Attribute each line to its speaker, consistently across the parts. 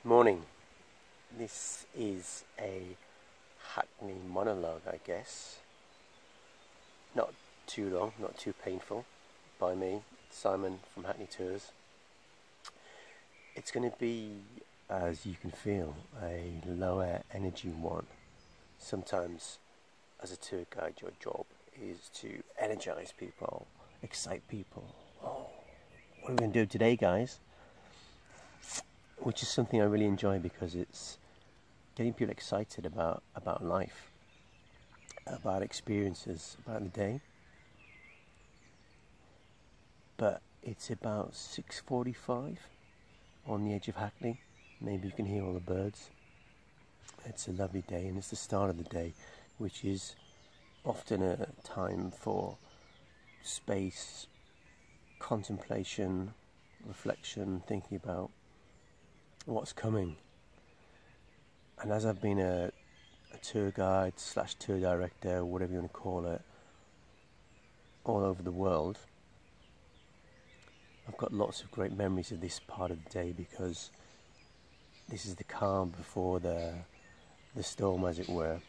Speaker 1: Morning. This is a Hackney monologue, I guess. Not too long, not too painful. By me, Simon from Hackney Tours. It's going to be, as you can feel, a lower energy one. Sometimes, as a tour guide, your job is to energize people, excite people. Oh, what are we going to do today, guys? Which is something I really enjoy because it's getting people excited about life, about experiences, about the day. But it's about 6:45 on the edge of Hackney. Maybe you can hear all the birds. It's a lovely day, and it's the start of the day, which is often a time for space, contemplation, reflection, thinking about what's coming. And as I've been a tour guide / tour director, whatever you want to call it, all over the world, I've got lots of great memories of this part of the day because this is the calm before the storm, as it were.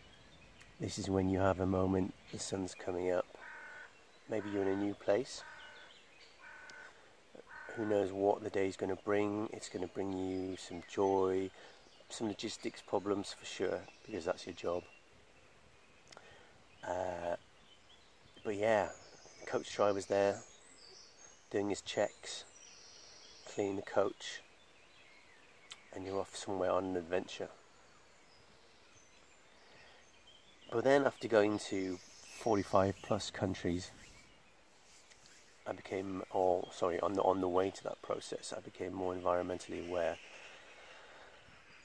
Speaker 1: This is when you have a moment, the sun's coming up, maybe you're in a new place. Who knows what the day's going to bring. It's going to bring you some joy, some logistics problems for sure, because that's your job. But yeah, the coach driver's there, doing his checks, cleaning the coach, and you're off somewhere on an adventure. But then after going to 45 plus countries, I became, on the way to that process, I became more environmentally aware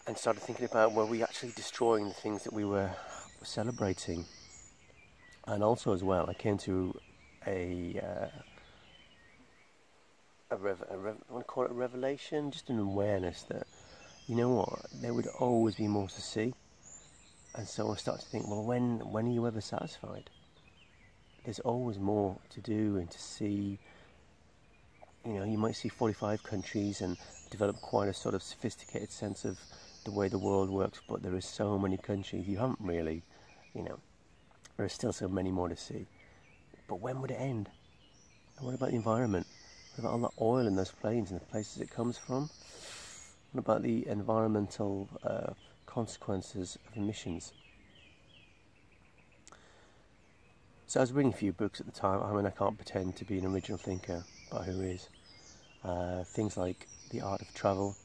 Speaker 1: and started thinking about, were we actually destroying the things that we were celebrating? And also as well, I came to I want to call it a revelation, just an awareness that, you know what, there would always be more to see. And so I started to think, well, when are you ever satisfied? There's always more to do and to see. You know, you might see 45 countries and develop quite a sort of sophisticated sense of the way the world works, but there are so many countries you haven't really, there are still so many more to see. But when would it end? And what about the environment? What about all the oil in those planes and the places it comes from? What about the environmental consequences of emissions? So I was reading a few books at the time. I mean, I can't pretend to be an original thinker, but who is? Things like The Art of Travel.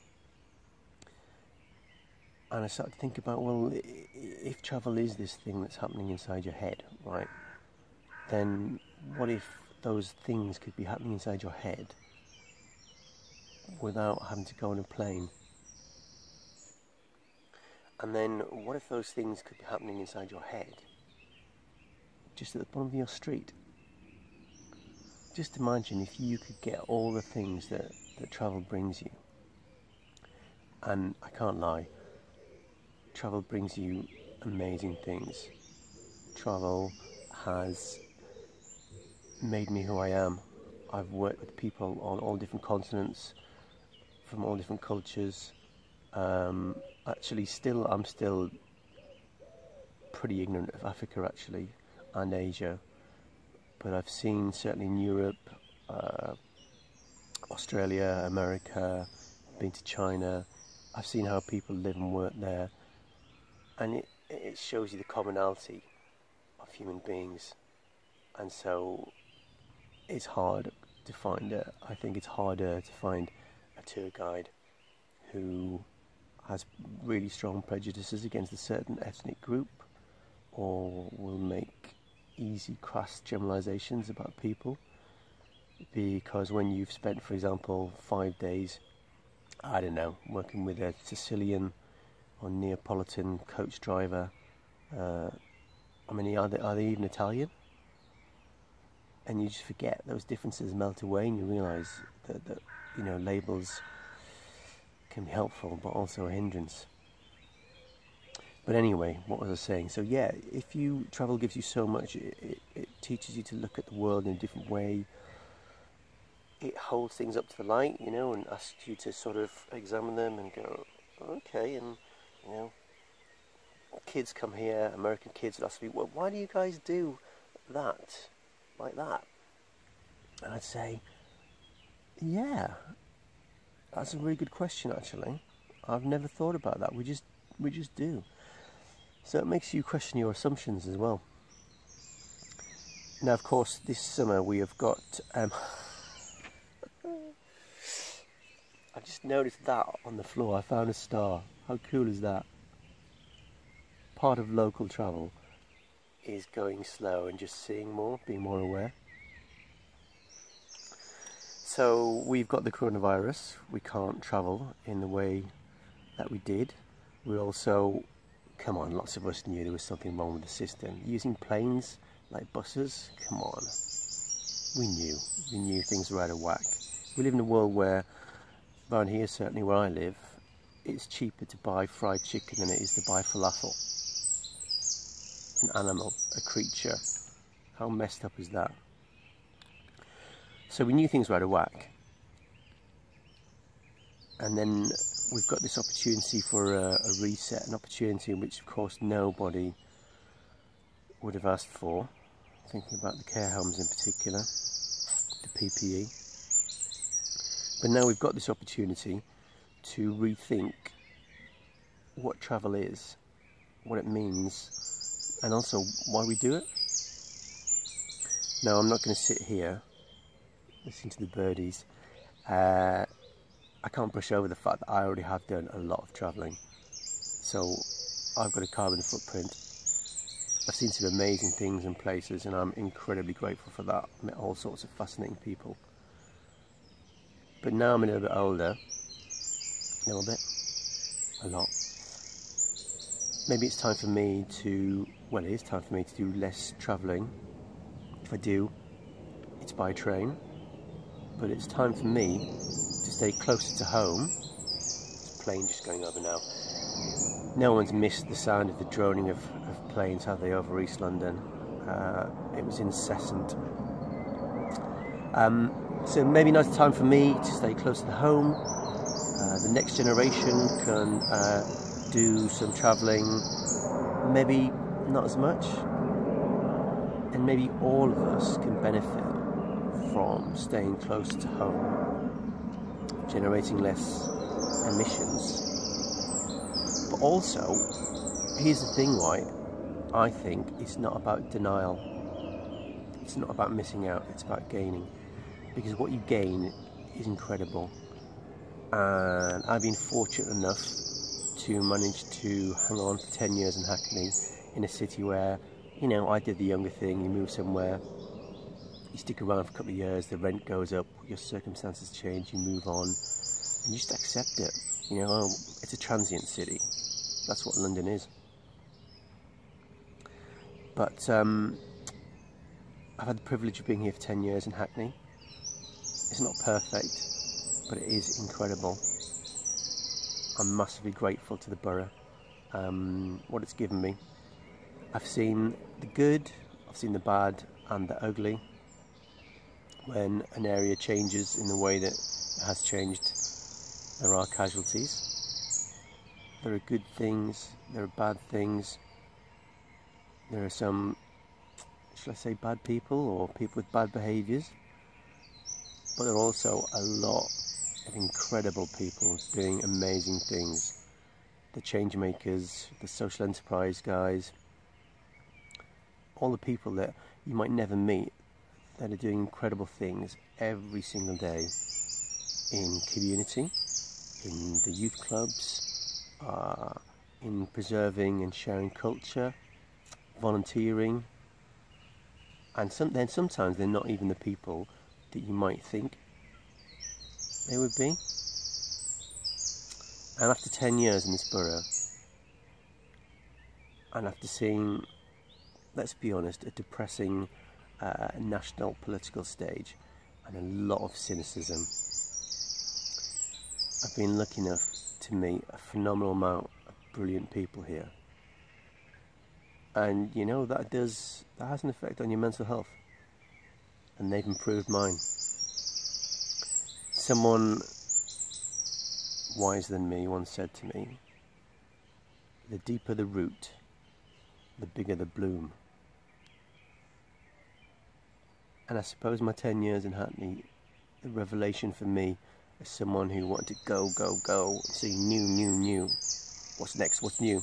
Speaker 1: And I started to think about, well, if travel is this thing that's happening inside your head, right, then what if those things could be happening inside your head without having to go on a plane? And then what if those things could be happening inside your head just at the bottom of your street? Just imagine if you could get all the things that travel brings you. And I can't lie, travel brings you amazing things. Travel has made me who I am. I've worked with people on all different continents, from all different cultures. I'm still pretty ignorant of Africa, actually, and Asia, but I've seen, certainly in Europe, Australia, America, been to China. I've seen how people live and work there, and it shows you the commonality of human beings. And so it's hard to find I think it's harder to find a tour guide who has really strong prejudices against a certain ethnic group, or will make easy, crass generalizations about people. Because when you've spent, for example, 5 days, I don't know, working with a Sicilian or Neapolitan coach driver, are they even Italian? And you just forget, those differences melt away, and you realise that labels can be helpful, but also a hindrance. But anyway, what was I saying? So yeah, if travel gives you so much, it teaches you to look at the world in a different way. It holds things up to the light, and asks you to sort of examine them and go, okay, and you know, kids come here, American kids, ask me, well, why do you guys do that, like that? And I'd say, yeah, that's a really good question, actually. I've never thought about that. We just do. So it makes you question your assumptions as well. Now, of course, this summer we have got. I just noticed that on the floor. I found a star. How cool is that? Part of local travel is going slow and just seeing more, being more aware. So we've got the coronavirus. We can't travel in the way that we did. We also, come on, lots of us knew there was something wrong with the system. Using planes like buses, come on. We knew things were out of whack. We live in a world where, around here, certainly where I live, it's cheaper to buy fried chicken than it is to buy falafel. An animal, a creature. How messed up is that? So we knew things were out of whack. And then we've got this opportunity for a reset, an opportunity which of course nobody would have asked for. Thinking about the care homes in particular, the PPE. But now we've got this opportunity to rethink what travel is, what it means, and also why we do it. Now, I'm not going to sit here listening to the birdies. I can't brush over the fact that I already have done a lot of travelling. So I've got a carbon footprint. I've seen some amazing things and places, and I'm incredibly grateful for that. I've met all sorts of fascinating people. But now I'm a little bit older, a little bit, a lot. Maybe it's time for me to, well, it is time for me to do less travelling. If I do, it's by train. But it's time for me to stay closer to home. There's a plane just going over now. No one's missed the sound of the droning of planes, have they, over East London? It was incessant. So maybe now it's time for me to stay closer to home. The next generation can do some travelling, maybe not as much, and maybe all of us can benefit from staying close to home, generating less emissions. But also, here's the thing, right? I think it's not about denial. It's not about missing out, it's about gaining. Because what you gain is incredible. And I've been fortunate enough to manage to hang on for 10 years in Hackney, in a city where, you know, I did the younger thing. You move somewhere, you stick around for a couple of years, the rent goes up, your circumstances change, you move on, and you just accept it. You know, it's a transient city. That's what London is. But I've had the privilege of being here for 10 years in Hackney. It's not perfect, but it is incredible. I'm massively grateful to the borough, what it's given me. I've seen the good, I've seen the bad and the ugly. When an area changes in the way that it has changed, there are casualties. There are good things, there are bad things. There are some, shall I say, bad people or people with bad behaviours. But there are also a lot of incredible people doing amazing things. The change makers, the social enterprise guys, all the people that you might never meet that are doing incredible things every single day in community, in the youth clubs, in preserving and sharing culture, volunteering, and then sometimes they're not even the people that you might think they would be. And after 10 years in this borough, and after seeing, let's be honest, a depressing national political stage and a lot of cynicism, I've been lucky enough to meet a phenomenal amount of brilliant people here. And you know, that has an effect on your mental health, and they've improved mine. Someone wiser than me once said to me, the deeper the root, the bigger the bloom. And I suppose my 10 years in Hackney, the revelation for me as someone who wanted to go, and see new. What's next? What's new?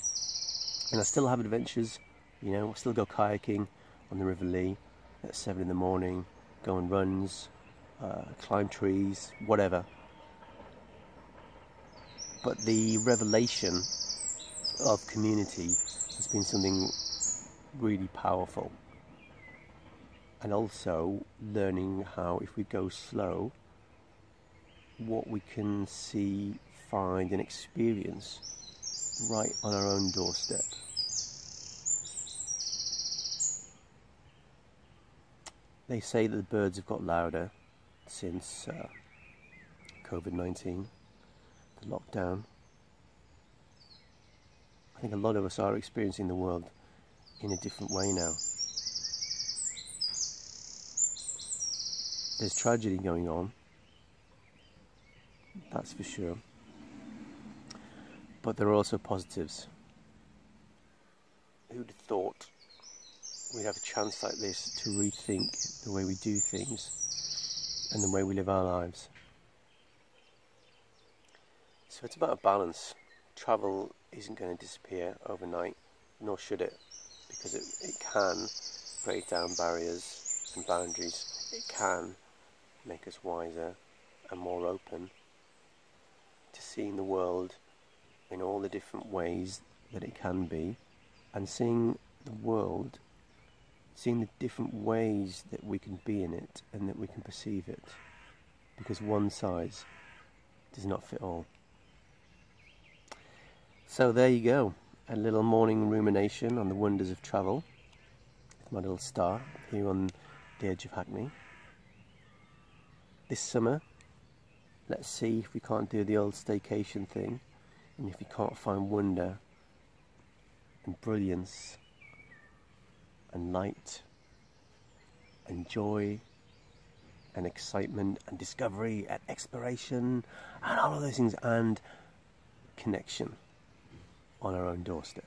Speaker 1: And I still have adventures, you know, I still go kayaking on the River Lee at 7 in the morning, go on runs, climb trees, whatever. But the revelation of community has been something really powerful. And also learning how, if we go slow, what we can see, find and experience right on our own doorstep. They say that the birds have got louder since COVID-19, the lockdown. I think a lot of us are experiencing the world in a different way now. There's tragedy going on, that's for sure. But there are also positives. Who'd have thought we'd have a chance like this to rethink the way we do things and the way we live our lives? So it's about a balance. Travel isn't going to disappear overnight, nor should it, because it can break down barriers and boundaries. It can make us wiser and more open to seeing the world in all the different ways that it can be, and seeing the world, seeing the different ways that we can be in it and that we can perceive it, because one size does not fit all. So there you go, a little morning rumination on the wonders of travel with my little star here on the edge of Hackney. This summer, let's see if we can't do the old staycation thing, and if we can't find wonder and brilliance and light and joy and excitement and discovery and exploration and all of those things and connection on our own doorstep.